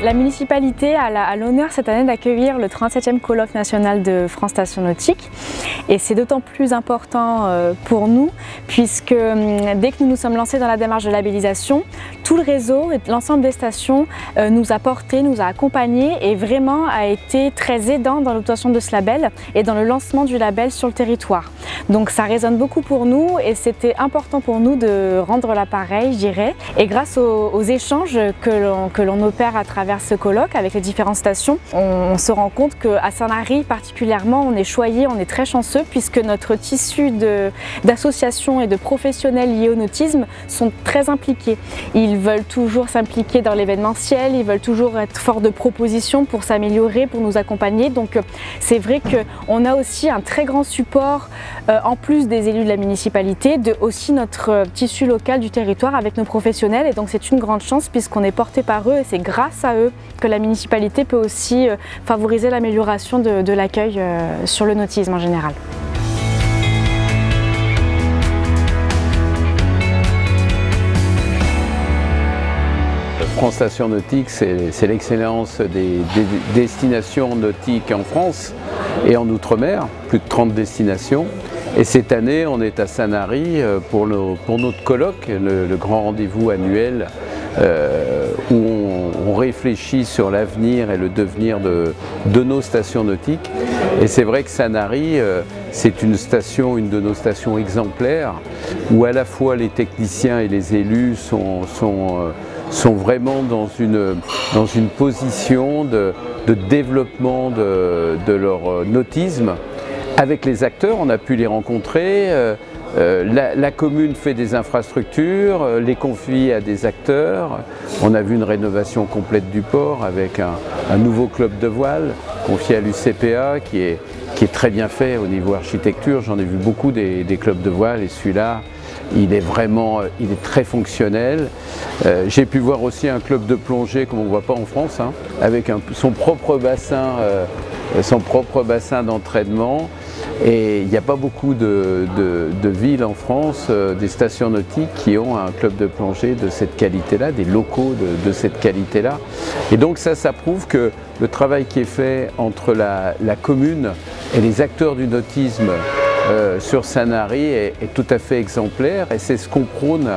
La municipalité a l'honneur cette année d'accueillir le 37e colloque national de France Station Nautique et c'est d'autant plus important pour nous puisque dès que nous nous sommes lancés dans la démarche de labellisation, tout le réseau et l'ensemble des stations nous a portés, nous a accompagnés et vraiment a été très aidant dans l'obtention de ce label et dans le lancement du label sur le territoire. Donc ça résonne beaucoup pour nous et c'était important pour nous de rendre l'appareil, je dirais. Et grâce aux échanges que l'on opère à travers ce colloque avec les différentes stations, on se rend compte qu'à Sanary particulièrement, on est choyé, on est très chanceux puisque notre tissu d'associations et de professionnels liés au nautisme sont très impliqués. Ils veulent toujours s'impliquer dans l'événementiel, ils veulent toujours être forts de propositions pour s'améliorer, pour nous accompagner. Donc c'est vrai qu'on a aussi un très grand support en plus des élus de la municipalité, de aussi notre tissu local du territoire avec nos professionnels et donc c'est une grande chance puisqu'on est porté par eux et c'est grâce à eux que la municipalité peut aussi favoriser l'amélioration de l'accueil sur le nautisme en général. France Station Nautique, c'est l'excellence des destinations nautiques en France et en Outre-mer, plus de 30 destinations. Et cette année, on est à Sanary pour notre colloque, le grand rendez-vous annuel où on réfléchit sur l'avenir et le devenir de nos stations nautiques. Et c'est vrai que Sanary, c'est une de nos stations exemplaires où à la fois les techniciens et les élus sont vraiment dans une position de développement de leur nautisme. Avec les acteurs, on a pu les rencontrer, la commune fait des infrastructures, les confie à des acteurs. On a vu une rénovation complète du port avec un nouveau club de voile confié à l'UCPA qui est très bien fait au niveau architecture. J'en ai vu beaucoup des clubs de voile et celui-là, il est très fonctionnel. J'ai pu voir aussi un club de plongée comme on ne voit pas en France, hein, avec son propre bassin d'entraînement. Et il n'y a pas beaucoup de villes en France, des stations nautiques qui ont un club de plongée de cette qualité-là, des locaux de cette qualité-là. Et donc ça prouve que le travail qui est fait entre la commune et les acteurs du nautisme sur Sanary est tout à fait exemplaire et c'est ce qu'on prône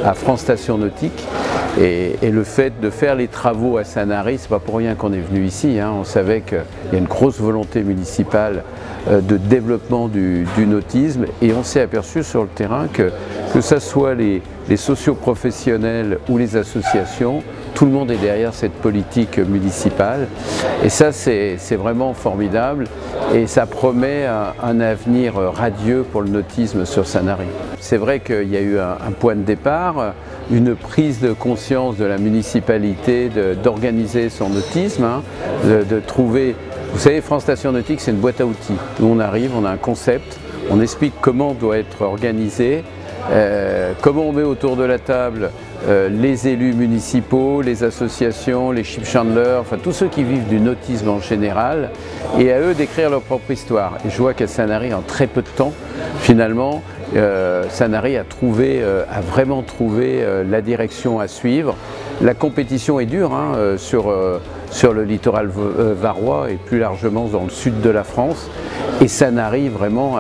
à France Station Nautique. Et le fait de faire les travaux à Sanary, c'est pas pour rien qu'on est venu ici, hein. On savait qu'il y a une grosse volonté municipale de développement du nautisme et on s'est aperçu sur le terrain que ce soit les socioprofessionnels ou les associations, tout le monde est derrière cette politique municipale et ça c'est vraiment formidable et ça promet un avenir radieux pour le nautisme sur Sanary. C'est vrai qu'il y a eu un point de départ, une prise de conscience de la municipalité d'organiser son nautisme, hein, de trouver. Vous savez, France Station Nautique, c'est une boîte à outils. Nous, on arrive, on a un concept, on explique comment doit être organisé, comment on met autour de la table les élus municipaux, les associations, les ship chandlers, enfin tous ceux qui vivent du nautisme en général, et à eux d'écrire leur propre histoire. Et je vois qu'à Sanary, en très peu de temps, finalement, Sanary a vraiment trouvé la direction à suivre. La compétition est dure hein, sur le littoral varois et plus largement dans le sud de la France. Et Sanary vraiment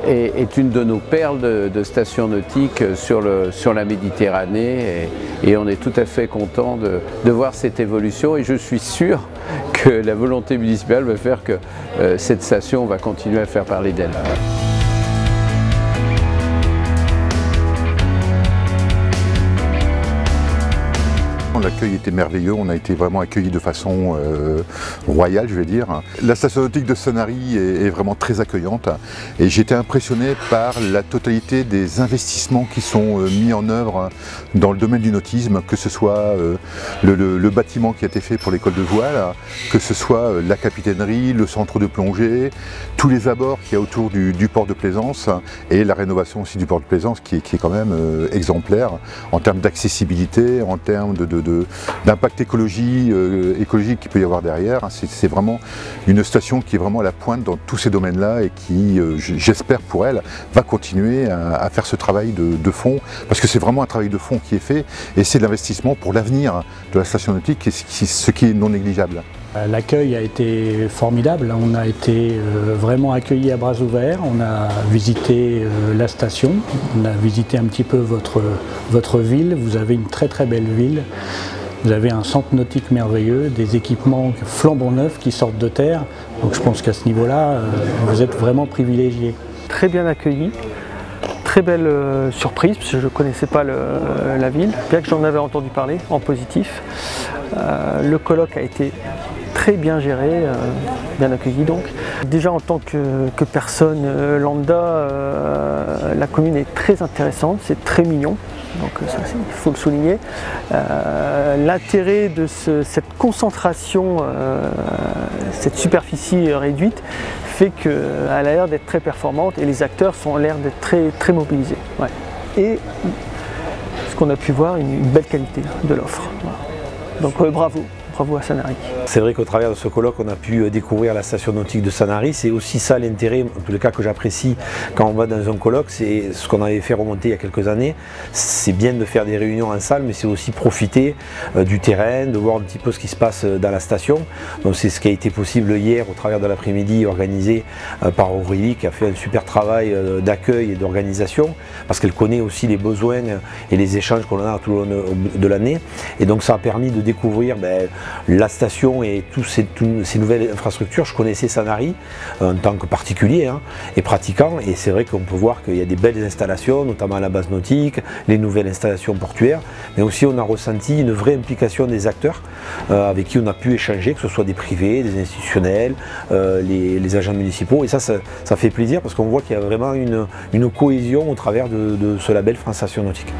est une de nos perles de stations nautiques sur la Méditerranée et on est tout à fait content de voir cette évolution et je suis sûr que la volonté municipale va faire que cette station va continuer à faire parler d'elle. L'accueil était merveilleux, on a été vraiment accueillis de façon royale, je vais dire. La station nautique de Sanary est vraiment très accueillante et j'ai été impressionné par la totalité des investissements qui sont mis en œuvre dans le domaine du nautisme, que ce soit le bâtiment qui a été fait pour l'école de voile, que ce soit la capitainerie, le centre de plongée, tous les abords qu'il y a autour du port de plaisance et la rénovation aussi du port de plaisance qui est quand même exemplaire en termes d'accessibilité, en termes de d'impact écologique qu'il peut y avoir derrière. C'est vraiment une station qui est vraiment à la pointe dans tous ces domaines-là et qui, j'espère pour elle, va continuer à faire ce travail de fond, parce que c'est vraiment un travail de fond qui est fait et c'est de l'investissement pour l'avenir de la station nautique, ce qui est non négligeable. L'accueil a été formidable, on a été vraiment accueillis à bras ouverts, on a visité la station, on a visité un petit peu votre ville, vous avez une très très belle ville, vous avez un centre nautique merveilleux, des équipements flambant neufs qui sortent de terre, donc je pense qu'à ce niveau-là, vous êtes vraiment privilégiés. Très bien accueillis. Très belle surprise, parce que je ne connaissais pas la ville, bien que j'en avais entendu parler en positif. Le colloque a été très bien géré, bien accueilli donc. Déjà en tant que personne lambda, la commune est très intéressante, c'est très mignon, donc ça il faut le souligner. L'intérêt de cette concentration, cette superficie réduite, fait qu'elle a l'air d'être très performante et les acteurs ont l'air d'être très mobilisés. Ouais. Et ce qu'on a pu voir, une belle qualité de l'offre. Donc bravo. Bravo à Sanary. C'est vrai qu'au travers de ce colloque, on a pu découvrir la station nautique de Sanary. C'est aussi ça l'intérêt, en tous les cas que j'apprécie quand on va dans un colloque, c'est ce qu'on avait fait remonter il y a quelques années. C'est bien de faire des réunions en salle, mais c'est aussi profiter du terrain, de voir un petit peu ce qui se passe dans la station. Donc c'est ce qui a été possible hier au travers de l'après-midi organisé par Aurélie, qui a fait un super travail d'accueil et d'organisation, parce qu'elle connaît aussi les besoins et les échanges qu'on a tout au long de l'année. Et donc ça a permis de découvrir la station et toutes ces nouvelles infrastructures. Je connaissais Sanary en tant que particulier et pratiquant, et c'est vrai qu'on peut voir qu'il y a des belles installations, notamment la base nautique, les nouvelles installations portuaires, mais aussi on a ressenti une vraie implication des acteurs avec qui on a pu échanger, que ce soit des privés, des institutionnels, les agents municipaux, et ça fait plaisir parce qu'on voit qu'il y a vraiment une cohésion au travers de ce label France Station Nautique.